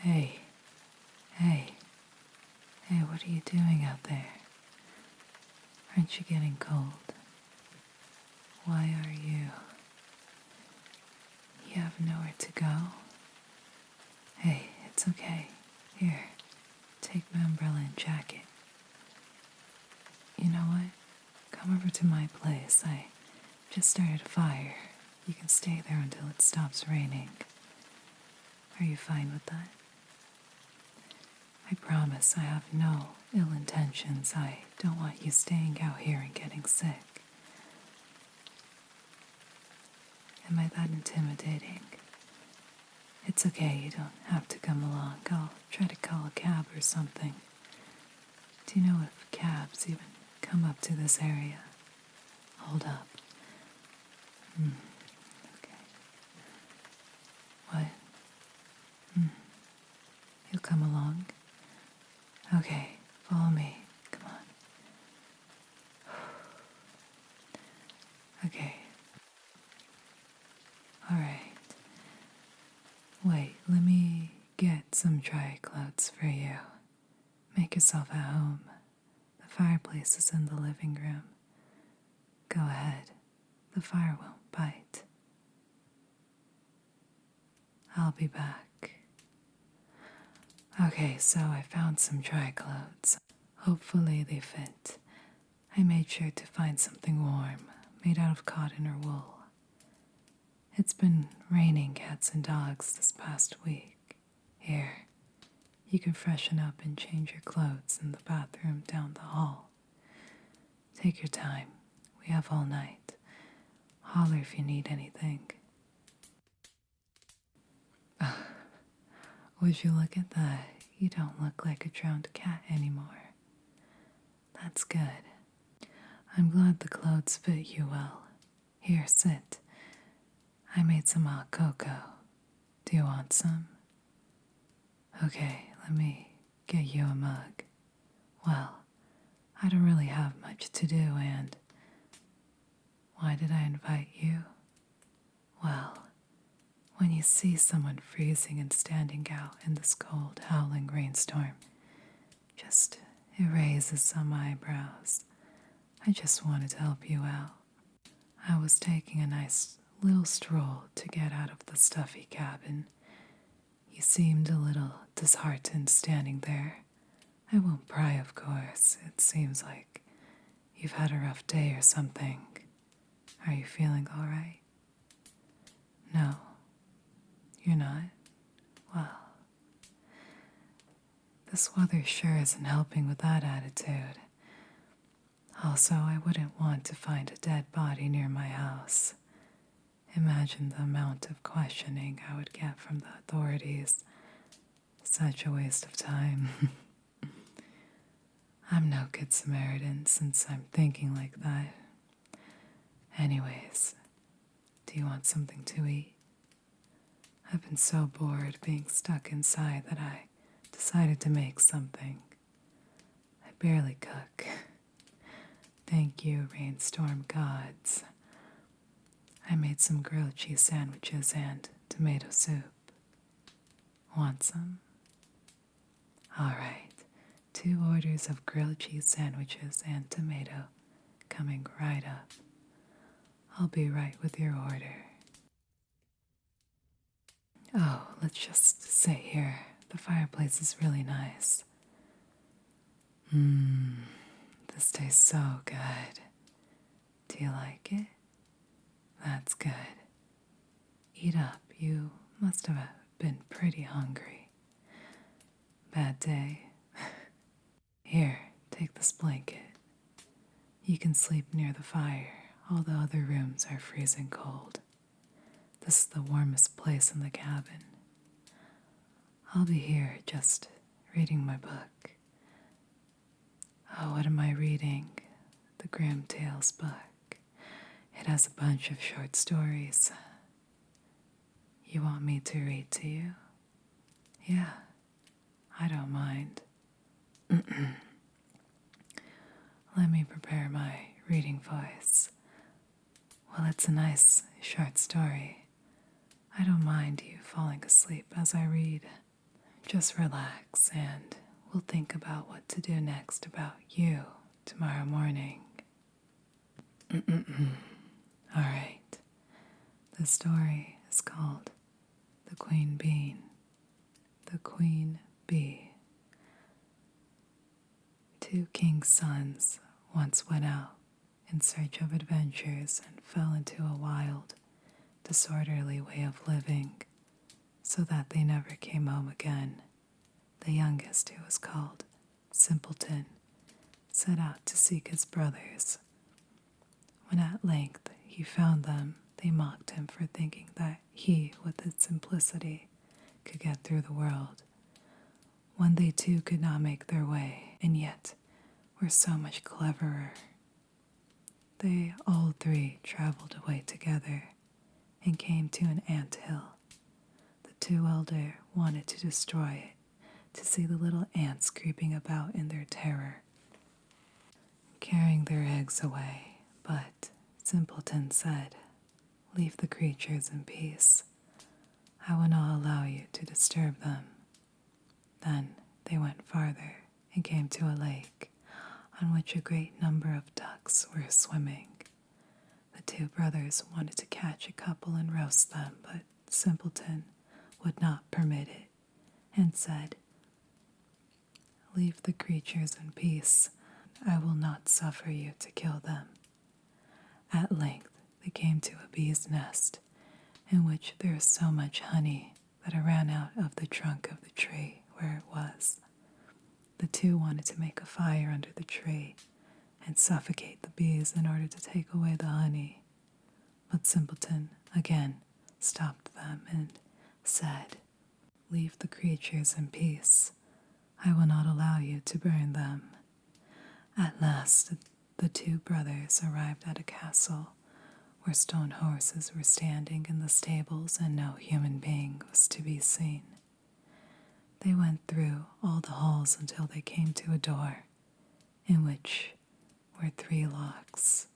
Hey, hey, hey, what are you doing out there? Aren't you getting cold? Why are you? You have nowhere to go? Hey, it's okay. Here, take my umbrella and jacket. You know what? Come over to my place. I just started a fire. You can stay there until it stops raining. Are you fine with that? I promise I have no ill intentions. I don't want you staying out here and getting sick. Am I that intimidating? It's okay, you don't have to come along. I'll try to call a cab or something. Do you know if cabs even come up to this area? Hold up. Okay. What? You'll come along? Okay, follow me. Come on. Okay. Alright. Wait, let me get some dry clothes for you. Make yourself at home. The fireplace is in the living room. Go ahead. The fire won't bite. I'll be back. Okay, so I found some dry clothes. Hopefully they fit. I made sure to find something warm, made out of cotton or wool. It's been raining cats and dogs this past week. Here, you can freshen up and change your clothes in the bathroom down the hall. Take your time. We have all night. Holler if you need anything. Would you look at that? You don't look like a drowned cat anymore. That's good. I'm glad the clothes fit you well. Here, sit. I made some hot cocoa. Do you want some? Okay, let me get you a mug. Well, I don't really have much to do, and why did I invite you? Well, when you see someone freezing and standing out in this cold, howling rainstorm, it raises some eyebrows. I just wanted to help you out. I was taking a nice little stroll to get out of the stuffy cabin. You seemed a little disheartened standing there. I won't pry, of course. It seems like you've had a rough day or something. Are you feeling all right? No, you're not? Well, this weather sure isn't helping with that attitude. Also, I wouldn't want to find a dead body near my house. Imagine the amount of questioning I would get from the authorities. Such a waste of time. I'm no good Samaritan since I'm thinking like that. Anyways, do you want something to eat? I've been so bored being stuck inside that I decided to make something. I barely cook. Thank you, rainstorm gods. I made some grilled cheese sandwiches and tomato soup. Want some? All right, 2 orders of grilled cheese sandwiches and tomato coming right up. I'll be right with your order. Oh, let's just sit here. The fireplace is really nice. This tastes so good. Do you like it? That's good. Eat up. You must have been pretty hungry. Bad day. Here, take this blanket. You can sleep near the fire. All the other rooms are freezing cold. This is the warmest place in the cabin. I'll be here just reading my book. Oh, what am I reading? The Grimm Tales book. It has a bunch of short stories. You want me to read to you? Yeah, I don't mind. Let me prepare my reading voice. Well, it's a nice short story. I don't mind you falling asleep as I read. just relax and we'll think about what to do next about you tomorrow morning. All right. The story is called The Queen Bee. The Queen Bee. Two king's sons once went out in search of adventures and fell into a wild, disorderly way of living, so that they never came home again. The youngest, who was called Simpleton, set out to seek his brothers. When at length he found them, they mocked him for thinking that he, with his simplicity, could get through the world, when they too could not make their way, and yet were so much cleverer. They all three traveled away together and came to an ant hill. The two elder wanted to destroy it, to see the little ants creeping about in their terror, carrying their eggs away, but Simpleton said, "Leave the creatures in peace. I will not allow you to disturb them." Then they went farther and came to a lake on which a great number of ducks were swimming. The two brothers wanted to catch a couple and roast them, but Simpleton would not permit it and said, "Leave the creatures in peace. I will not suffer you to kill them." At length they came to a bee's nest, in which there was so much honey that it ran out of the trunk of the tree where it was. The two wanted to make a fire under the tree and suffocate the bees in order to take away the honey. But Simpleton again stopped them and said, "Leave the creatures in peace. I will not allow you to burn them." At last the two brothers arrived at a castle where stone horses were standing in the stables and no human being was to be seen. They went through all the halls until they came to a door, in which were 3 locks.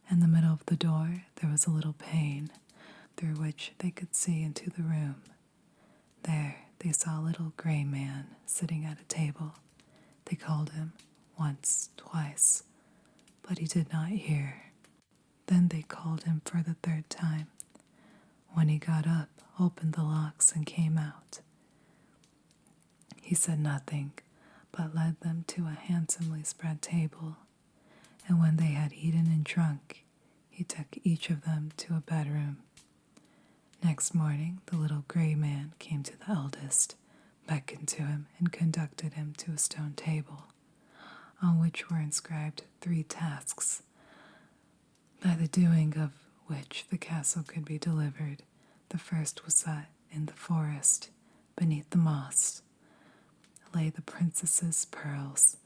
In the middle of the door there was a little pane, through which they could see into the room. There they saw a little gray man sitting at a table. They called him once, twice, but he did not hear. Then they called him for the 3rd time. When he got up, opened the locks, and came out, he said nothing, but led them to a handsomely spread table, and when they had eaten and drunk, he took each of them to a bedroom. Next morning, the little gray man came to the eldest, beckoned to him, and conducted him to a stone table, on which were inscribed 3 tasks, by the doing of which the castle could be delivered. The first was that in the forest, beneath the moss, lay the princess's pearls,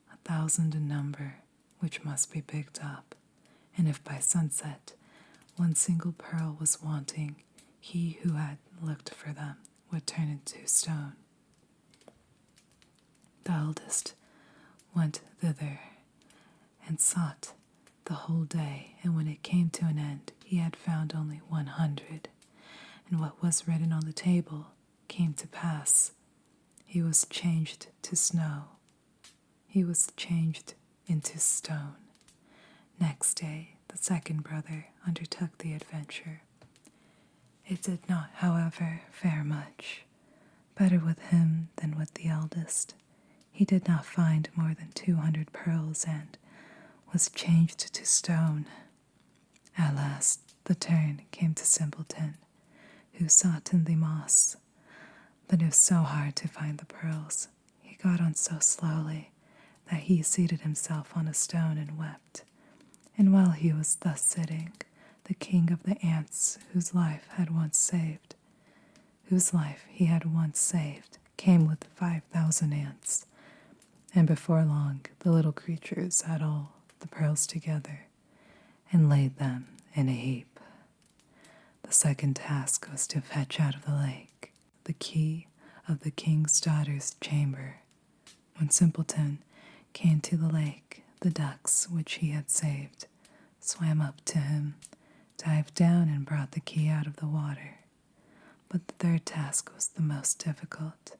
1,000 in number, which must be picked up, and if by sunset 1 single pearl was wanting, he who had looked for them would turn into stone. The eldest went thither and sought the whole day, and when it came to an end, he had found only 100, and what was written on the table came to pass. He was changed to snow. He was changed into stone. Next day, the second brother undertook the adventure. It did not, however, fare much better with him than with the eldest. He did not find more than 200 pearls and was changed to stone. At last, the turn came to Simpleton, who sought in the moss, but it was so hard to find the pearls. He got on so slowly that he seated himself on a stone and wept. And while he was thus sitting, the king of the ants, whose life he had once saved, came with 5,000 ants, and before long the little creatures had all the pearls together and laid them in a heap. The second task was to fetch out of the lake the key of the king's daughter's chamber. When Simpleton came to the lake, the ducks which he had saved swam up to him, dived down, and brought the key out of the water. But the 3rd task was the most difficult.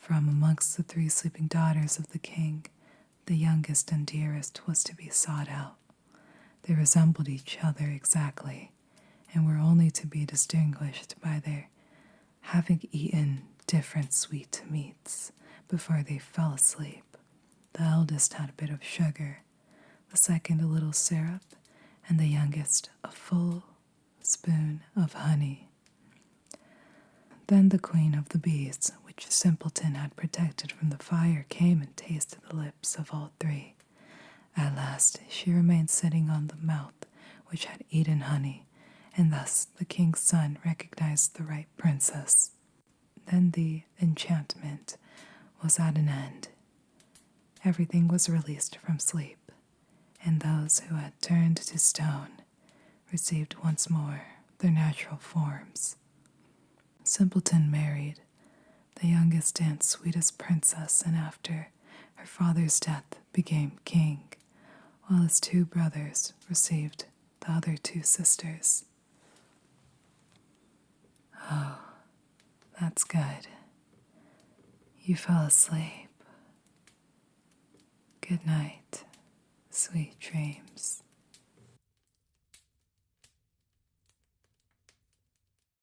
From amongst the 3 sleeping daughters of the king, the youngest and dearest was to be sought out. They resembled each other exactly, and were only to be distinguished by their having eaten different sweet meats before they fell asleep. The eldest had a bit of sugar, the second a little syrup, and the youngest a full spoon of honey. Then the queen of the bees, which Simpleton had protected from the fire, came and tasted the lips of all 3. At last she remained sitting on the mouth which had eaten honey, and thus the king's son recognized the right princess. Then the enchantment was at an end. Everything was released from sleep, and those who had turned to stone received once more their natural forms. Simpleton married the youngest and sweetest princess, and after her father's death became king, while his 2 brothers received the other 2 sisters. Oh, that's good. You fell asleep. Good night, sweet dreams.